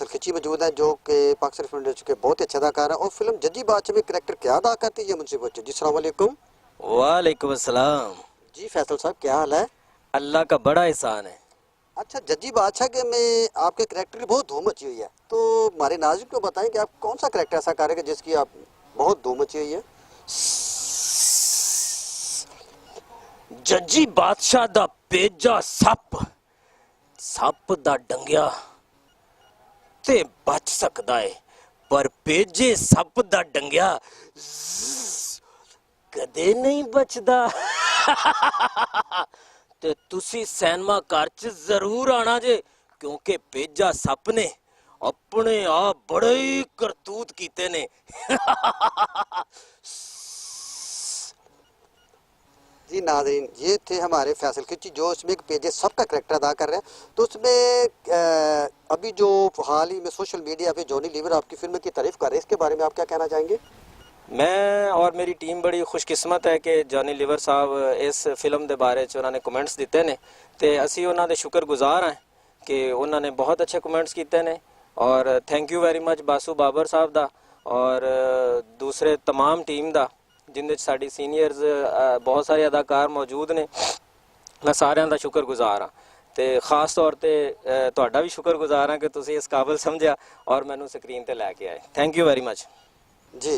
फैसल खिची मौजूद है जो कि पाकिस्तान फिल्म इंडस्ट्री के बहुत ही अच्छा अदाकार है। और फिल्म जज्जी बादशाह में करेक्टर क्या अदा करती है ये मुझसे पूछे जी। अस्सलाम वालेकुम। वालेकुम अस्सलाम। जी फैसल साहब क्या हाल है? अल्लाह का बड़ा एहसान है। अच्छा, जज्जी बादशाह के में आपके करेक्टर की बहुत धूम मची हुई है, तो हमारे नाज़िर को बताएं कि आप कौन सा करेक्टर ऐसा करेंगे जिसकी आप बहुत धूम मची हुई है? जज्जी बादशाह दा पेजा सप सप दा डंगिया ते बच सकदा है, पर पेजे सप दा डंगिया कदे नहीं बचदा। ते तुसी सिनेमा घर च जरूर आना जे, क्योंकि पेजा सप ने अपने आप बड़े ही करतूत कीते ने। जी नाज़रीन, ये थे हमारे फैसल खिची जो इसमें एक पेजे सबका करेक्टर अदा कर रहे हैं। तो उसमें अभी जो हाल ही में सोशल मीडिया पे जॉनी लीवर आपकी फिल्म की तारीफ कर रहे हैं, इसके बारे में आप क्या कहना चाहेंगे? मैं और मेरी टीम बड़ी खुशकिस्मत है कि जॉनी लीवर साहब इस फिल्म के बारे च उन्होंने कमेंट्स दिते ने, ते असी उन्होंने शुक्रगुजार हैं कि उन्होंने बहुत अच्छे कमेंट्स किए ने। और thank you very much Basu Babar साहब दा और दूसरे तमाम टीम दा, जिंदे साडी सीनियर्स बहुत सारे अदाकार मौजूद ने। मैं सारिਆਂ ਦਾ शुक्रगुजार हाँ, ਤੇ खास तौर ਤੇ ਤੁਹਾਡਾ भी शुक्रगुजार हाँ कि ਤੁਸੀਂ इस काबिल समझा और मैनू स्क्रीन ਤੇ ਲੈ ਕੇ ਆਏ। Thank you very much ji.